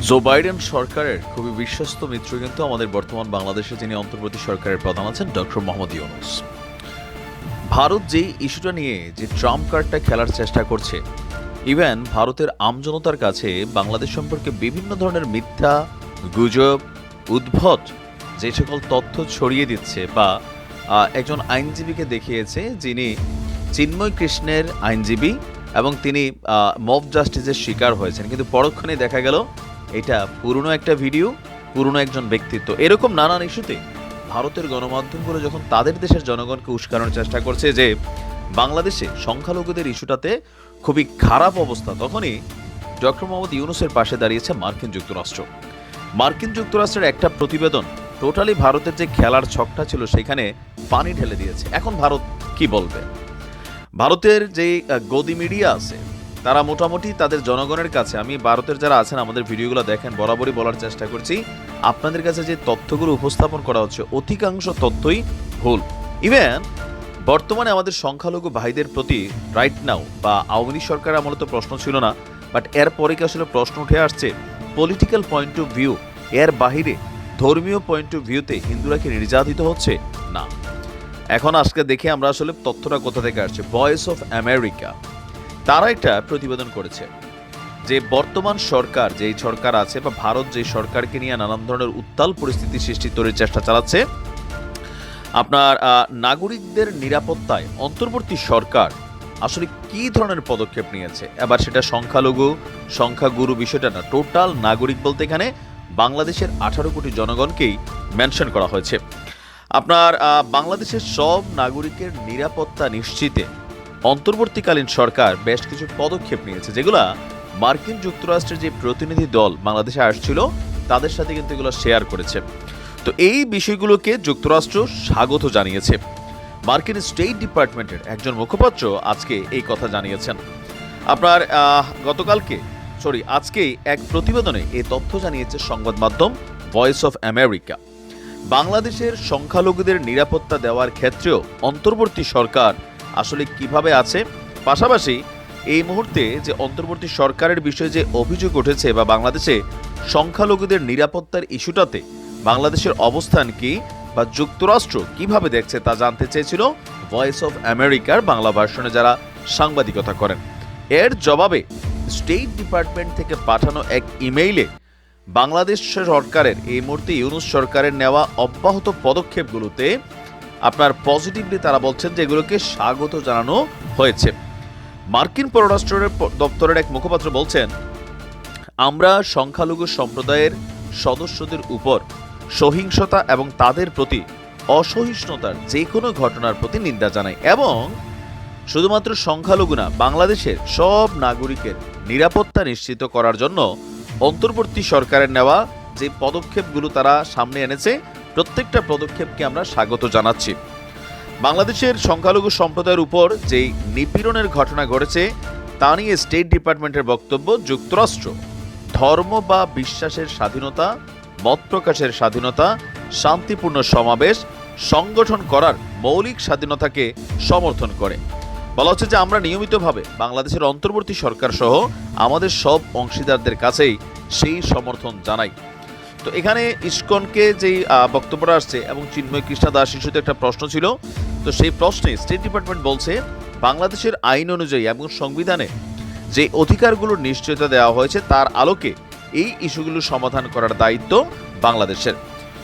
Joe Biden সরকারের খুবই বিশ্বস্ত মিত্র কিন্তু আমাদের বর্তমান বাংলাদেশে যিনি অন্তর্বর্তী সরকারের প্রধান আছেন ডক্টর মোহাম্মদ ইউনূস। ভারত যেই ইস্যুটা নিয়ে যে ট্রাম্প কার্ডটা খেলার চেষ্টা করছে, ইভেন ভারতের আমজনতার কাছে বাংলাদেশ সম্পর্কে বিভিন্ন ধরনের মিথ্যা, গুজব, উদ্ভট যে সকল তথ্য ছড়িয়ে দিচ্ছে বা একজন আইনজীবীকে দেখিয়েছে যিনি চিন্ময় কৃষ্ণের আইনজীবী এবং তিনি মব জাস্টিসের শিকার হয়েছেন, কিন্তু পরক্ষণে দেখা গেল এটা পুরনো একটা ভিডিও, পুরনো একজন ব্যক্তিত্ব। এরকম নানান ইস্যুতে ভারতের গণমাধ্যমগুলো যখন তাদের দেশের জনগণকে উস্কানোর চেষ্টা করছে যে বাংলাদেশে সংখ্যালঘুদের ইস্যুটাতে খুবই খারাপ অবস্থা, তখনই ডক্টর মোহাম্মদ ইউনূসের পাশে দাঁড়িয়েছে মার্কিন যুক্তরাষ্ট্র। মার্কিন যুক্তরাষ্ট্রের একটা প্রতিবেদন টোটালি ভারতের যে খেলার ছকটা ছিল সেখানে পানি ঢেলে দিয়েছে। এখন ভারত কি বলবে? ভারতের যে গদি মিডিয়া আছে তারা মোটামুটি তাদের জনগণের কাছে, আমি ভারতের যারা আছেন আমাদের ভিডিওগুলো দেখেন, বরাবরই বলার চেষ্টা করছি আপনাদের কাছে যে তথ্যগুলো উপস্থাপন করা হচ্ছে অধিকাংশ তথ্যই ভুল। ইভেন বর্তমানে আমাদের সংখ্যালঘু ভাইদের প্রতি রাইট নাও বা আওয়ামী লীগ সরকার আমলে তো প্রশ্ন ছিল না, বাট এর পরে কি আসলে প্রশ্ন উঠে আসছে পলিটিক্যাল পয়েন্ট অফ ভিউ, এর বাহিরে ধর্মীয় পয়েন্ট অফ ভিউতে হিন্দুরা কি নির্যাতিত হচ্ছে? না। এখন আজকে দেখে আমরা আসলে তথ্যটা কোথা থেকে আসছে। ভয়েস অফ আমেরিকা তারা একটা প্রতিবেদন করেছে যে বর্তমান সরকার যেই সরকার আছে বা ভারত যে সরকারকে নিয়ে নানান ধরনের উত্তাল পরিস্থিতি সৃষ্টি তৈরির চেষ্টা চালাচ্ছে, আপনার নাগরিকদের নিরাপত্তায় অন্তর্বর্তী সরকার আসলে কি ধরনের পদক্ষেপ নিয়েছে। এবার সেটা সংখ্যালঘু সংখ্যাগুরু বিষয়টা না, টোটাল নাগরিক বলতে এখানে বাংলাদেশের 18 কোটি জনগণকেই মেনশন করা হয়েছে। আপনার বাংলাদেশের সব নাগরিকের নিরাপত্তা নিশ্চিতে অন্তর্বর্তীকালীন সরকার বেশ কিছু পদক্ষেপ নিয়েছে, যেগুলা মার্কিন যুক্তরাষ্ট্রের যে প্রতিনিধি দল বাংলাদেশে আসছিল তাদের সাথে কিন্তু এগুলো শেয়ার করেছে। তো এই বিষয়গুলোকে যুক্তরাষ্ট্র স্বাগত জানিয়েছে। মার্কিন স্টেট ডিপার্টমেন্টের একজন মুখপাত্র আজকে এই কথা জানিয়েছেন। আপনার আজকেই এক প্রতিবেদনে এই তথ্য জানিয়েছে সংবাদ মাধ্যম ভয়েস অফ আমেরিকা। বাংলাদেশের সংখ্যালঘুদের নিরাপত্তা দেওয়ার ক্ষেত্রেও অন্তর্বর্তী সরকার আসলে কিভাবে আছে, পাশাপাশি এই মুহূর্তে যে অন্তর্বর্তী সরকারের বিষয়ে যে অভিযোগ উঠেছে বা বাংলাদেশে সংখ্যালঘুদের নিরাপত্তার ইস্যুটাতে বাংলাদেশের অবস্থান কি বা যুক্তরাষ্ট্র কিভাবে দেখছে তা জানতে চেয়েছিল ভয়েস অফ আমেরিকার বাংলা ভার্সনে যারা সাংবাদিকতা করেন। এর জবাবে স্টেট ডিপার্টমেন্ট থেকে পাঠানো এক ইমেইলে বাংলাদেশ সরকারের এই মুহূর্তে ইউনূস সরকারের নেওয়া অব্যাহত পদক্ষেপগুলোতে আপনার পজিটিভলি তারা বলছেন যে এগুলোকে স্বাগত জানানো হয়েছে। মার্কিন পররাষ্ট্র দপ্তরের এক মুখপাত্র বলছেন, আমরা সংখ্যালঘু সম্প্রদায়ের সদস্যদের উপর সহিংসতা এবং তাদের প্রতি অসহিষ্ণুতার যে কোনো ঘটনার প্রতি নিন্দা জানাই এবং শুধুমাত্র সংখ্যালঘু না, বাংলাদেশের সব নাগরিকের নিরাপত্তা নিশ্চিত করার জন্য অন্তর্বর্তী সরকারের নেওয়া যে পদক্ষেপগুলো তারা সামনে এনেছে প্রত্যেকটা পদক্ষেপকে আমরা স্বাগত জানাচ্ছি। বাংলাদেশের সংখ্যালঘু সম্প্রদায়ের উপর যে নিপীড়নের ঘটনা ঘটেছে তা নিয়ে স্টেট ডিপার্টমেন্টের বক্তব্য, যুক্তরাষ্ট্র ধর্ম বা বিশ্বাসের স্বাধীনতা, মত প্রকাশের স্বাধীনতা, শান্তিপূর্ণ সমাবেশ সংগঠন করার মৌলিক স্বাধীনতাকে সমর্থন করে। বলা হচ্ছে যে আমরা নিয়মিতভাবে বাংলাদেশের অন্তর্বর্তী সরকার সহ আমাদের সব অংশীদারদের কাছেই সেই সমর্থন জানাই। তো এখানে ইসকনকে যেই বক্তব্যটা আসছে এবং চিন্ময় কৃষ্ণ দাস ইস্যুতে একটা প্রশ্ন ছিল, তো সেই প্রশ্নে স্টেট ডিপার্টমেন্ট বলছে বাংলাদেশের আইন অনুযায়ী এবং সংবিধানে যে অধিকারগুলোর নিশ্চয়তা দেওয়া হয়েছে তার আলোকে এই ইস্যুগুলো সমাধান করার দায়িত্ব বাংলাদেশের।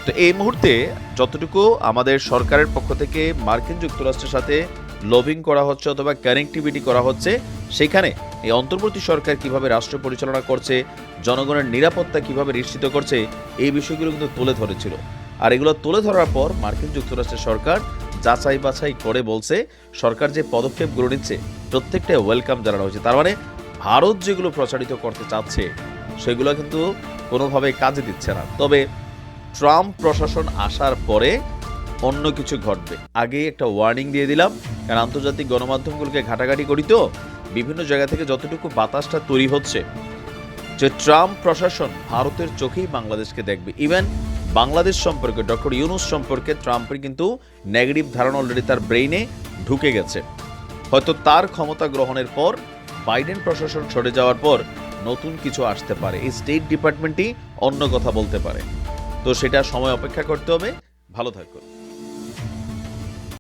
তো এই মুহূর্তে যতটুকু আমাদের সরকারের পক্ষ থেকে মার্কিন যুক্তরাষ্ট্রের সাথে লবিং করা হচ্ছে অথবা কানেক্টিভিটি করা হচ্ছে, সেখানে এই অন্তর্বর্তী সরকার কিভাবে রাষ্ট্র পরিচালনা করছে, জনগণের নিরাপত্তা কিভাবে নিশ্চিত করছে, এই বিষয়গুলো কিন্তু তুলে ধরেছিল। আর এগুলো তুলে ধরার পর মার্কিন যুক্তরাষ্ট্রের সরকার যাচাই বাছাই করে বলছে সরকার যে পদক্ষেপগুলো নিচ্ছে প্রত্যেকটা ওয়েলকাম জানানো হয়েছে। তার মানে ভারত যেগুলো প্রচারিত করতে চাচ্ছে সেগুলো কিন্তু কোনোভাবে কাজে দিচ্ছে না। তবে ট্রাম্প প্রশাসন আসার পরে অন্য কিছু ঘটবে। আগেই একটা ওয়ার্নিং দিয়ে দিলাম, কারণ আন্তর্জাতিক গণমাধ্যমগুলোকে ঘাটাঘাটি করি তো বিভিন্ন জায়গা থেকে যতটুকু বাতাসটা তৈরি হচ্ছে যে ট্রাম্প প্রশাসন ভারতের চোখেই বাংলাদেশকে দেখবে। ইভেন বাংলাদেশ সম্পর্কে ডক্টর ইউনূস সম্পর্কে ট্রাম্পের কিন্তু নেগেটিভ ধারণা অলরেডি তার ব্রেইনে ঢুকে গেছে। হয়তো তার ক্ষমতা গ্রহণের পর বাইডেন প্রশাসন সরে যাওয়ার পর নতুন কিছু আসতে পারে, এই স্টেট ডিপার্টমেন্টই অন্য কথা বলতে পারে। তো সেটা সময় অপেক্ষা করতে হবে। ভালো থাকুন।